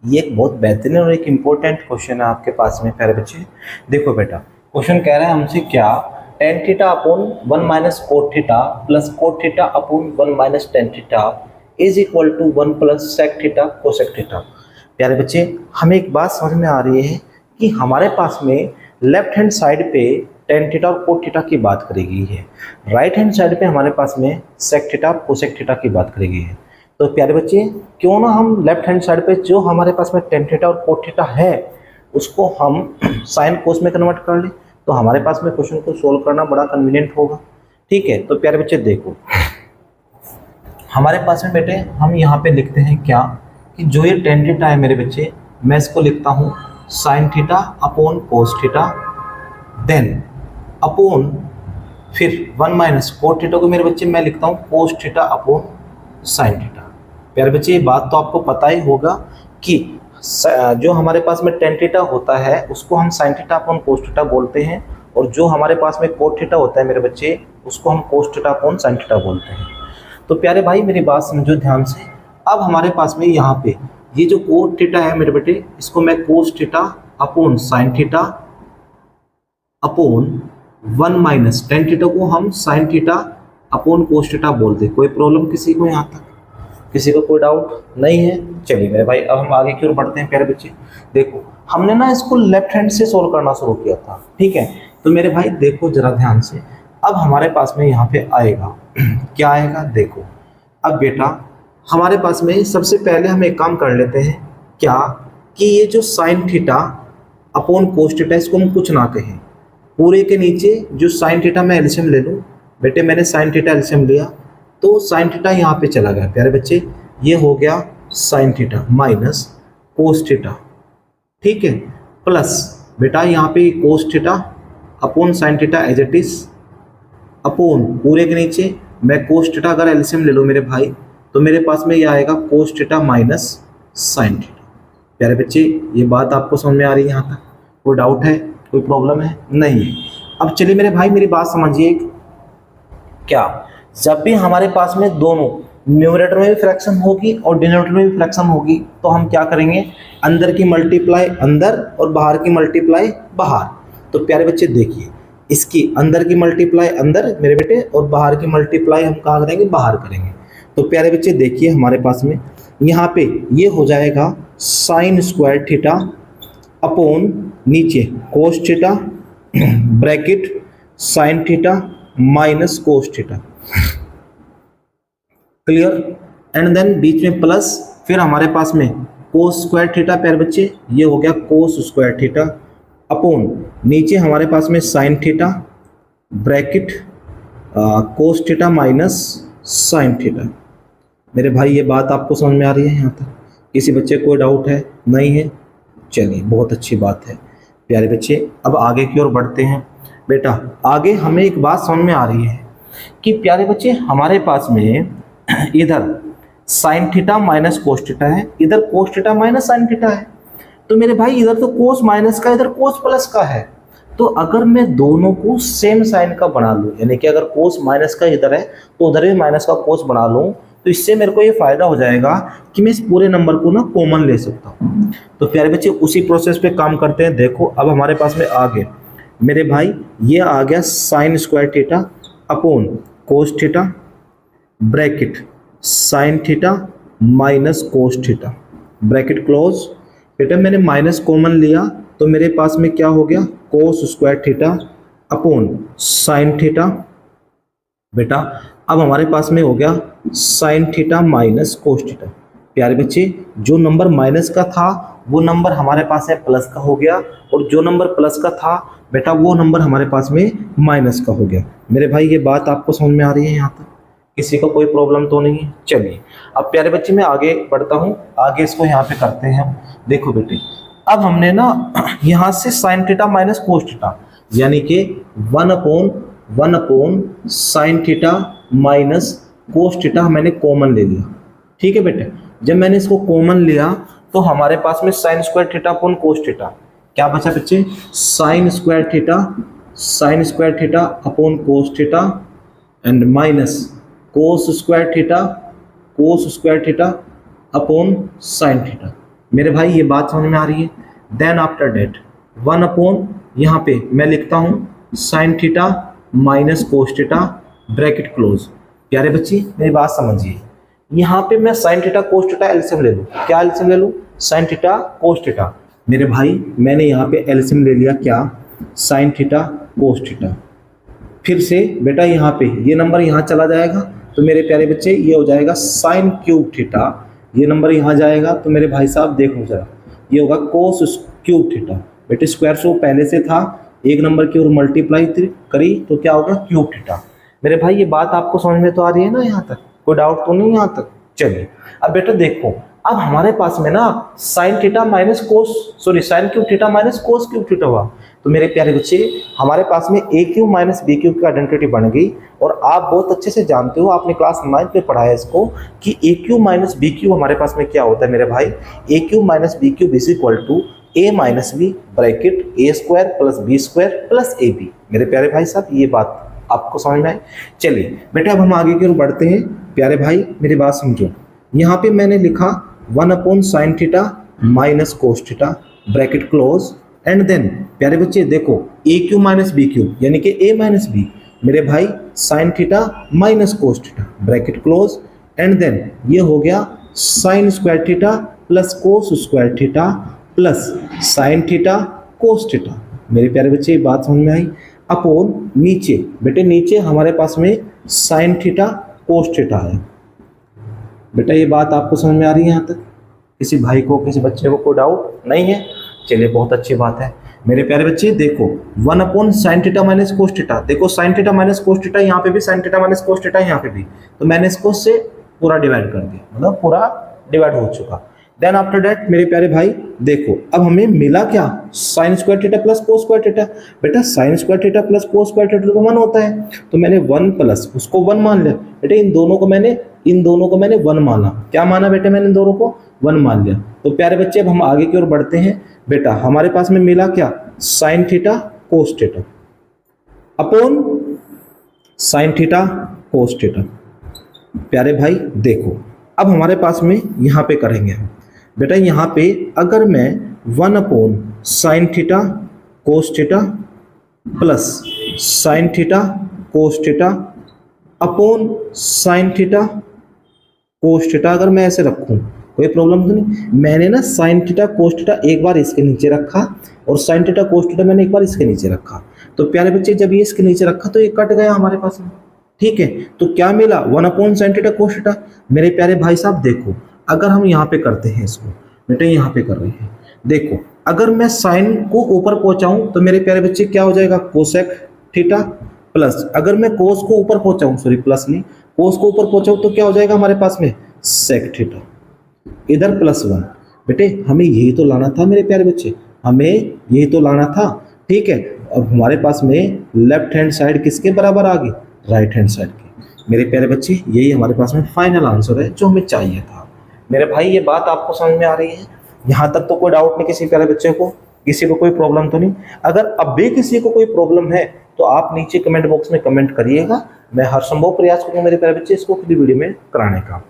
ये एक बहुत बेहतरीन और एक इम्पोर्टेंट क्वेश्चन है आपके पास में प्यारे बच्चे। देखो बेटा, क्वेश्चन कह रहा है हमसे क्या, tan theta upon 1 minus cot theta plus cot theta upon 1 minus tan theta is equal to 1 plus sec theta cosec theta. प्यारे बच्चे, हमें एक बात समझ में आ रही है कि हमारे पास में लेफ्ट हैंड साइड पे टेन थीटा और कोट थीटा की बात करी गई है, राइट हैंड साइड पे हमारे पास में सेक थीटा कोसेक थीटा की बात करी गई है। तो प्यारे बच्चे, क्यों ना हम लेफ्ट हैंड साइड पे जो हमारे पास में टेन थीटा और कोट थीटा है उसको हम साइन कोस में कन्वर्ट कर लें, तो हमारे पास में क्वेश्चन को सोल्व करना बड़ा कन्वीनियंट होगा। ठीक है, तो प्यारे बच्चे देखो, हमारे पास में बेटे हम यहाँ पे लिखते हैं क्या कि जो ये टेन थीटा है मेरे बच्चे, मैं इसको लिखता हूँ sine theta upon cos theta, then upon फिर 1 माइनस कोट थीटा को मेरे बच्चे मैं लिखता हूँ कोस थीटा अपॉन साइन थीटा। प्यारे बच्चे, ये बात तो आपको पता ही होगा कि जो हमारे पास में टेन थीटा होता है उसको हम sign theta upon cos theta बोलते हैं, और जो हमारे पास में कोट थीटा होता है मेरे बच्चे उसको हम कोस थीटा अपॉन साइन थीटा बोलते हैं। तो प्यारे भाई मेरी बात समझो ध्यान से। अब हमारे पास में यहाँ पे ये जो कोट थीटा है मेरे बेटे, इसको मैं कोस theta upon sine theta upon 1 minus tan theta को हम sign theta upon cos theta बोलते हैं। कोई प्रॉब्लम किसी को यहाँ तक? किसी को कोई डाउट नहीं है? चलिए मेरे भाई, अब हम आगे की ओर बढ़ते हैं। प्यारे बच्चे देखो, हमने ना इसको लेफ्ट हैंड से सोल्व करना शुरू किया था, ठीक है? तो मेरे भाई देखो जरा ध्यान से, अब हमारे पास में यहाँ पे आएगा क्या आएगा, देखो। अब बेटा हमारे पास में सबसे पहले हम एक काम कर लेते हैं क्या, कि ये जो sign theta upon cos theta इसको हम कुछ ना कहें, पूरे के नीचे जो साइन थीटा मैं एलसीएम ले लूँ। बेटे मैंने साइन थीटा एलसीएम लिया तो साइन थीटा यहाँ पे चला गया। प्यारे बच्चे, ये हो गया sine theta minus cos theta, ठीक है, प्लस बेटा यहाँ पे cos theta upon sine theta as it is, upon पूरे के नीचे मैं कोस थीटा अगर एलसीएम ले लूँ मेरे भाई तो मेरे पास में ये आएगा cos theta minus sine theta. प्यारे बच्चे, ये बात आपको समझ में आ रही है? यहाँ तक कोई डाउट है, कोई प्रॉब्लम है? नहीं है। अब चलिए मेरे भाई मेरी बात समझिए, क्या जब भी हमारे पास में दोनों न्यूमरेटर में भी फ्रैक्शन होगी और डिनोमिनेटर में भी फ्रैक्शन होगी तो हम क्या करेंगे, अंदर की मल्टीप्लाई अंदर और बाहर की मल्टीप्लाई बाहर। तो प्यारे बच्चे देखिए, इसकी अंदर की मल्टीप्लाई अंदर मेरे बेटे और बाहर की मल्टीप्लाई हम कहाँ करेंगे, बाहर करेंगे। तो प्यारे बच्चे देखिए हमारे पास में यहाँ पे ये हो जाएगा साइन स्क्वायर थीटा अपॉन नीचे cos theta bracket sine theta minus cos theta, clear? And then बीच में प्लस, फिर हमारे पास में कोस स्क्वायर थीटा। प्यारे बच्चे ये हो गया कोस स्क्वायर थीटा अपॉन नीचे हमारे पास में sine theta bracket cos theta minus sine theta. मेरे भाई ये बात आपको समझ में आ रही है? यहाँ तक किसी बच्चे को कोई डाउट है? नहीं है? चलिए बहुत अच्छी बात है। प्यारे बच्चे अब आगे की ओर बढ़ते हैं। बेटा आगे हमें एक बात समझ में आ रही है कि प्यारे बच्चे हमारे पास में इधर sign theta minus cos theta है, इधर cos theta minus sine theta है। तो मेरे भाई इधर तो कोस माइनस का, इधर कोस प्लस का है। तो अगर मैं दोनों को सेम साइन का बना लूँ, यानी कि अगर कोस माइनस का इधर है तो उधर भी माइनस का कोस बना लूँ, तो इससे मेरे को ये फायदा हो जाएगा कि मैं इस पूरे नंबर को ना कॉमन ले सकता हूँ। तो प्यारे बच्चे उसी प्रोसेस पे काम करते हैं। देखो अब हमारे पास में आ गए मेरे भाई, ये आ गया sine square theta upon cos theta bracket sine theta minus cos theta, bracket close. बेटा मैंने माइनस कॉमन लिया तो मेरे पास में क्या हो गया, कोस square theta upon sine theta. बेटा अब हमारे पास में हो गया sine theta minus cos theta. प्यारे बच्चे जो नंबर माइनस का था वो नंबर हमारे पास है प्लस का हो गया, और जो नंबर प्लस का था बेटा वो नंबर हमारे पास में माइनस का हो गया। मेरे भाई ये बात आपको समझ में आ रही है? यहाँ तक किसी को कोई प्रॉब्लम तो नहीं है? चलिए अब प्यारे बच्चे मैं आगे बढ़ता हूँ, आगे इसको यहाँ पे करते हैं हम। देखो बेटे अब हमने ना यहाँ से sign theta minus cos theta यानी कि 1 upon sine theta minus cos theta मैंने कॉमन ले लिया, ठीक है बेटे? जब मैंने इसको कॉमन लिया तो हमारे पास में sign square theta upon cos theta क्या बचा बच्चे, sign square theta upon cos theta and minus cos square theta upon sine theta. मेरे भाई ये बात समझ में आ रही है। देन आफ्टर डेट 1 अपॉन यहाँ पे मैं लिखता हूँ sine theta minus cos theta bracket close. प्यारे बच्चे मेरी बात समझिए, यहाँ पे मैं sign theta cos theta LCM ले लूँ। क्या एलसीएम ले लूँ? Sign theta cos theta. मेरे भाई मैंने यहाँ पे एलसीएम ले लिया, क्या? Sign theta cos theta. फिर से बेटा यहाँ पे ये नंबर यहाँ चला जाएगा तो मेरे प्यारे बच्चे ये हो जाएगा साइन क्यूब थीटा। ये नंबर यहाँ जाएगा तो मेरे भाई साहब देखो जरा, ये होगा कोस क्यूब थीटा। बेटे स्क्वायर सो पहले से था, एक नंबर की और मल्टीप्लाई करी तो क्या होगा? Cube theta. मेरे भाई ये बात आपको समझ में तो आ रही है ना? यहाँ तक कोई डाउट तो नहीं यहाँ तक? चलिए अब बेटा देखो, अब हमारे पास में ना साइन थीटा माइनस कोस sine cube theta minus cos cube theta हुआ। तो मेरे प्यारे बच्चे हमारे पास में ए क्यूब माइनस बी क्यूब की आइडेंटिटी बन गई। और आप बहुत अच्छे से जानते हो, आपने क्लास 9 में पढ़ा है इसको, कि a cube minus b cube हमारे पास में क्या होता है मेरे भाई? A cube minus b cube is equal to a minus b bracket a square plus b square plus a b. मेरे प्यारे भाई साहब ये बात आपको समझ में आई? चलिए बेटा अब हम आगे की ओर बढ़ते हैं। प्यारे भाई मेरी बात समझो, यहाँ पे मैंने लिखा 1 upon sine theta minus cos theta bracket close. And then प्यारे बच्चे देखो a cube minus b cube यानी कि ए माइनस बी। मेरे भाई sine theta minus cos theta bracket close. And then ये हो गया sine square theta plus cos square theta plus sine theta cos theta. मेरे प्यारे बच्चे ये बात समझ में आई? अपॉन नीचे बेटे नीचे हमारे पास में साइन थीटा कोस थीटा है। बेटा ये बात आपको समझ में आ रही है यहाँ तक? किसी भाई को किसी बच्चे को कोई डाउट नहीं है? चलिए बहुत अच्छी बात है। मेरे प्यारे बच्चे देखो 1 upon sine theta minus cos theta. देखो sine theta minus cos theta यहाँ पे भी, sine theta minus cos theta यहाँ पे भी, तो मैंने इसको से पूरा डिवाइड कर दिया, मतलब पूरा डिवाइड हो चुका। देन आफ्टर दैट मेरे प्यारे भाई देखो अब हमें मिला क्या? Sine square theta plus cos square theta. बेटा sine square theta plus cos square theta तो 1 होता है, तो मैंने 1 प्लस उसको 1 मान लिया। बेटे इन दोनों को मैंने 1 माना। क्या माना बेटे? मैंने इन दोनों को 1 मान लिया। तो प्यारे बच्चे अब हम आगे की ओर बढ़ते हैं। बेटा हमारे पास में मिला क्या? Sign theta cos theta upon sine theta cos theta. प्यारे भाई देखो अब हमारे पास में यहाँ पे करेंगे हम। बेटा यहाँ पे अगर मैं 1 upon sine theta cos theta plus sine theta cos theta upon sine theta cos theta अगर मैं ऐसे रखूं कोई प्रॉब्लम तो नहीं? मैंने ना साइन थीटा कोस थीटा एक बार इसके नीचे रखा और साइन थीटा कोस थीटा मैंने एक बार इसके नीचे रखा। तो प्यारे बच्चे जब ये इसके नीचे रखा तो ये कट गया हमारे पास में, ठीक है? तो क्या मिला? 1 upon sine theta cos theta. मेरे प्यारे भाई साहब देखो अगर हम यहाँ पे करते हैं इसको, बेटे यहाँ पे कर रहे हैं, देखो अगर मैं साइन को ऊपर पहुंचाऊं तो मेरे प्यारे बच्चे क्या हो जाएगा? कोसेक थीटा प्लस अगर मैं कोस को ऊपर पहुंचाऊं, सॉरी प्लस नहीं, कोस को ऊपर पहुंचाऊं तो क्या हो जाएगा हमारे पास में? Sec theta. इधर +1। बेटे हमें यही तो लाना था मेरे प्यारे बच्चे, हमें यही तो लाना था, ठीक है? अब हमारे पास में लेफ्ट हैंड साइड किसके बराबर आ गई? राइट हैंड साइड की। मेरे प्यारे बच्चे यही हमारे पास में फाइनल आंसर है जो हमें चाहिए था। मेरे भाई ये बात आपको समझ में आ रही है? यहाँ तक तो कोई डाउट नहीं किसी प्यारे बच्चे को? किसी को कोई प्रॉब्लम तो नहीं? अगर अब भी किसी को कोई प्रॉब्लम है तो आप नीचे कमेंट बॉक्स में कमेंट करिएगा, मैं हर संभव प्रयास करूँगा मेरे प्यारे बच्चे इसको खुद वीडियो में कराने का।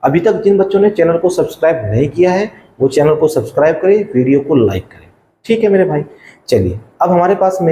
अभी तक जिन बच्चों ने चैनल को सब्सक्राइब नहीं किया है वो चैनल को सब्सक्राइब करें, वीडियो को लाइक करें, ठीक है मेरे भाई? चलिए अब हमारे पास में